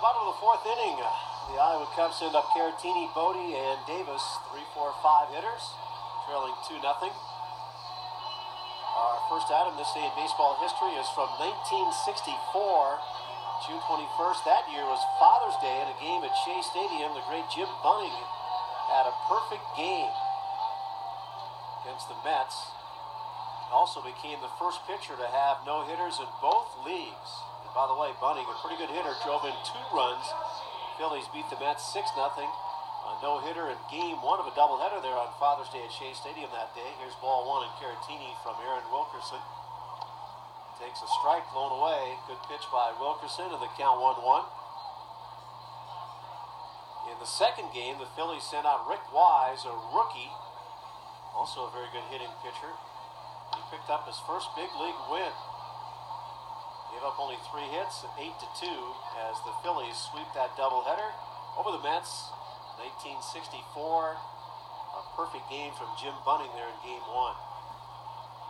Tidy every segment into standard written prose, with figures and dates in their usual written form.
bottom of the fourth inning. The Iowa Cubs send up Caratini, Bodie, and Davis, 3, 4, 5 hitters, trailing 2-0. Our first item this day in baseball history is from 1964, June 21st. That year was Father's Day at a game at Shea Stadium. The great Jim Bunning had a perfect game against the Mets. Also became the first pitcher to have no-hitters in both leagues. And by the way, Bunning, a pretty good hitter, drove in 2 runs. Phillies beat the Mets 6-0. A no-hitter in game 1 of a doubleheader there on Father's Day at Shea Stadium that day. Here's ball 1 and Caratini from Aaron Wilkerson. Takes a strike, blown away. Good pitch by Wilkerson, and the count 1-1. In the second game, the Phillies sent out Rick Wise, a rookie, also a very good hitting pitcher. He picked up his first big league win. Gave up only 3 hits, 8-2, as the Phillies sweep that doubleheader over the Mets. 1964, a perfect game from Jim Bunning there in game 1.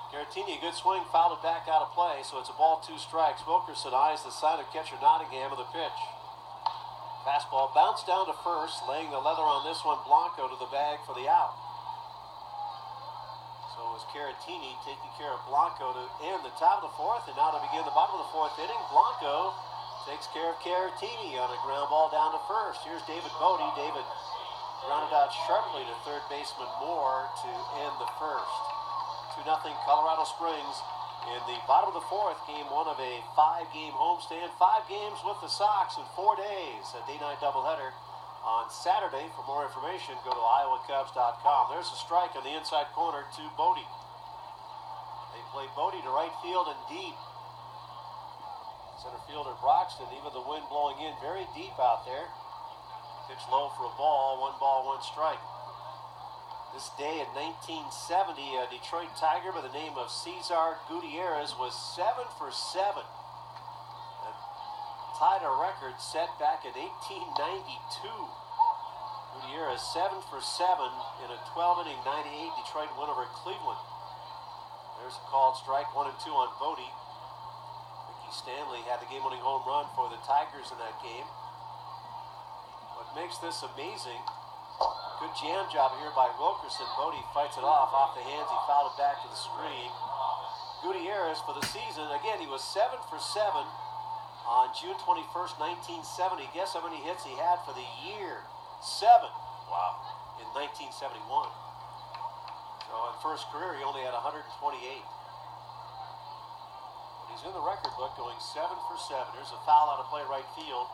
Caratini, a good swing, fouled it back out of play, so it's a ball, 2 strikes. Wilkerson eyes the sign of catcher Nottingham with a pitch. Fastball bounced down to first, laying the leather on this one. Blanco to the bag for the out. So it was Caratini taking care of Blanco to end the top of the fourth, and now to begin the bottom of the fourth inning, Blanco takes care of Caratini on a ground ball down to first. Here's David Bodie. David grounded out sharply to third baseman Moore to end the first. 2-0 Colorado Springs in the bottom of the fourth, game 1 of a 5-game homestand. 5 games with the Sox in 4 days. A day-night doubleheader on Saturday. For more information, go to iowacubs.com. There's a strike on the inside corner to Bodie. They play Bodie to right field and deep. Center fielder Broxton, even the wind blowing in very deep out there. Pitch low for a ball, 1 ball, 1 strike. This day in 1970, a Detroit Tiger by the name of Cesar Gutierrez was 7 for 7. Tied a record set back in 1892. Gutierrez 7 for 7 in a 12-inning 98 Detroit win over Cleveland. There's a called strike, 1 and 2 on Bodie. Ricky Stanley had the game-winning home run for the Tigers in that game. What makes this amazing, good jam job here by Wilkerson. Bodie fights it off the hands. He fouled it back to the screen. Gutierrez for the season, again, he was 7 for 7 on June 21st, 1970. Guess how many hits he had for the year? 7. Wow. In 1971. So in first career, he only had 128. But he's in the record book going 7 for 7. There's a foul out of play right field.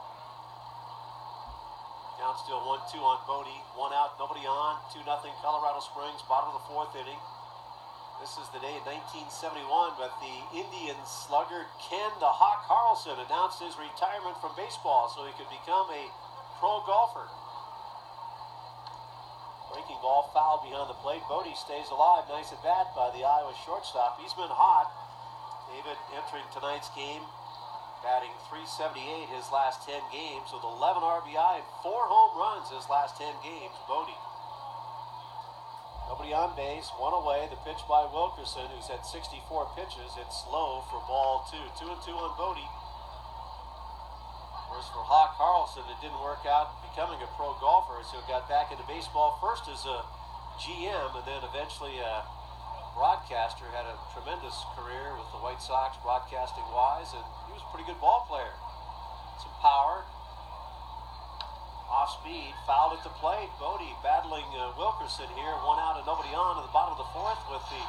Count still 1-2 on Bodie. 1 out, nobody on. 2-0 Colorado Springs, bottom of the fourth inning. This is the day in 1971, but the Indian slugger Ken the Hawk Carlson announced his retirement from baseball so he could become a pro golfer. Breaking ball fouled behind the plate. Bodie stays alive. Nice at bat by the Iowa shortstop. He's been hot. David entering tonight's game, batting .378 his last 10 games with 11 RBI and 4 home runs his last 10 games. Bodie. Nobody on base, 1 away. The pitch by Wilkerson, who's had 64 pitches. It's low for ball 2. 2 and 2 on Bodie. Whereas for Hawk Carlson, it didn't work out becoming a pro golfer, so he got back into baseball first as a GM and then eventually a broadcaster. Had a tremendous career with the White Sox broadcasting wise, and he was a pretty good ball player. Some power. Off speed, fouled at the plate. Bodie battling Wilkerson here. 1 out and nobody on at the bottom of the fourth with the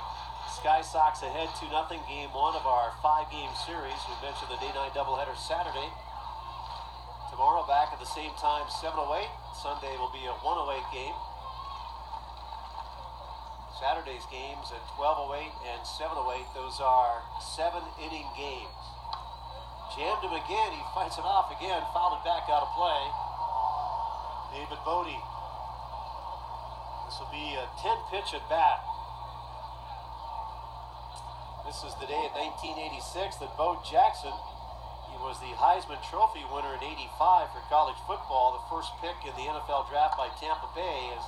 Sky Sox ahead 2-0. Game 1 of our 5-game series. We mentioned the day-night doubleheader Saturday. Tomorrow back at the same time, 7:08. Sunday will be a 1:08 game. Saturday's games at 12:08 and 7:08. Those are 7-inning games. Jammed him again. He fights it off again. Fouled it back out of play. David Bodie. This will be a 10-pitch at bat. This is the day in 1986 that Bo Jackson, he was the Heisman Trophy winner in '85 for college football, the first pick in the NFL draft by Tampa Bay, as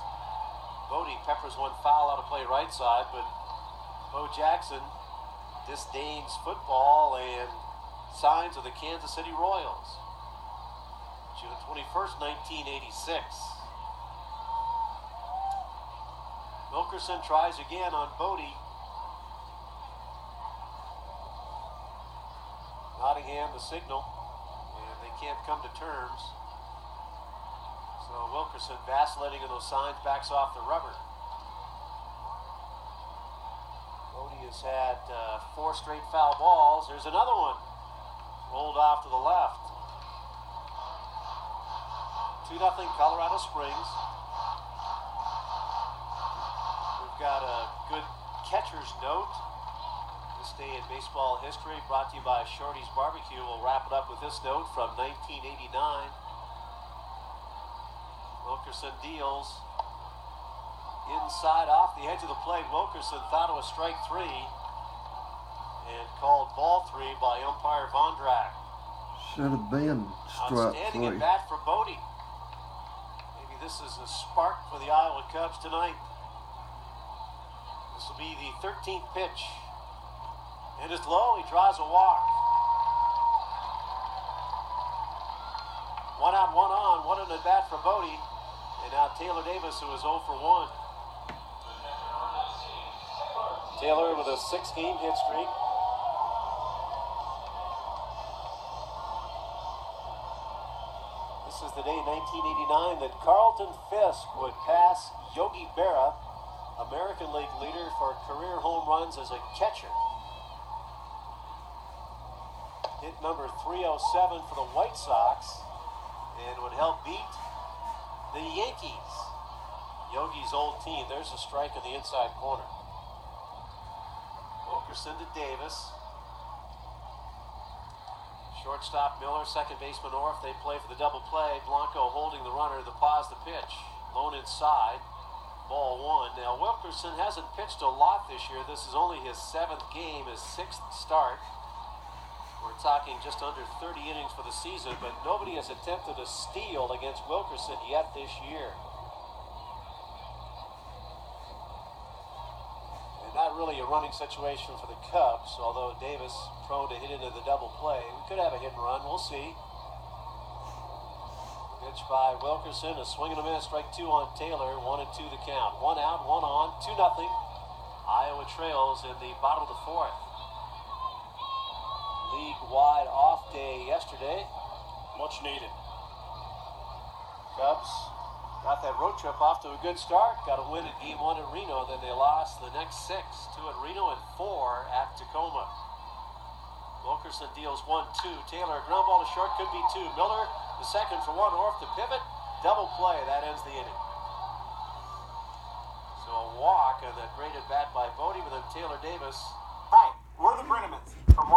Bodie peppers one foul out of play right side, but Bo Jackson disdains football and signs with the Kansas City Royals. June 21st, 1986. Wilkerson tries again on Bodie. Nottingham the signal, and they can't come to terms. So Wilkerson, vacillating in those signs, backs off the rubber. Bodie has had 4 straight foul balls. There's another one. Rolled off to the left. 2-0 Colorado Springs. We've got a good catcher's note. This day in baseball history, brought to you by Shorty's Barbecue. We'll wrap it up with this note from 1989. Wilkerson deals inside off the edge of the plate. Wilkerson thought it was strike 3 and called ball 3 by umpire Vondrak. Should have been strike 3. Outstanding at bat for Bodie. Maybe this is a spark for the Iowa Cubs tonight. This will be the 13th pitch. And it's low. He draws a walk. 1 out, 1 on. What an at bat for Bodie. And now Taylor Davis, who is 0 for 1. Taylor with a 6-game hit streak. This is the day in 1989 that Carlton Fisk would pass Yogi Berra, American League leader for career home runs as a catcher. Hit number 307 for the White Sox and would help beat the Yankees. Yogi's old team. There's a strike in the inside corner. Wilkerson to Davis. Shortstop Miller, second baseman Orff. They play for the double play. Blanco holding the runner. The pause the pitch. Lone inside. Ball 1. Now Wilkerson hasn't pitched a lot this year. This is only his 7th game, his 6th start. We're talking just under 30 innings for the season, but nobody has attempted a steal against Wilkerson yet this year. And not really a running situation for the Cubs, although Davis prone to hit into the double play. We could have a hit and run, we'll see. Pitch by Wilkerson, a swing and a miss, strike 2 on Taylor, 1-2 the count. 1 out, 1 on, 2-0. Iowa trails in the bottom of the 4th. League-wide off day yesterday. Much needed. Cubs got that road trip off to a good start. Got a win at Game 1 at Reno. Then they lost the next 6. 2 at Reno and 4 at Tacoma. Wilkerson deals 1-2. Taylor, ground ball to short, could be 2. Miller, the second for 1. Orff to pivot. Double play. That ends the inning. So a walk and a great at bat by Bodie, but then Taylor Davis. Hi, we're the Brinemans from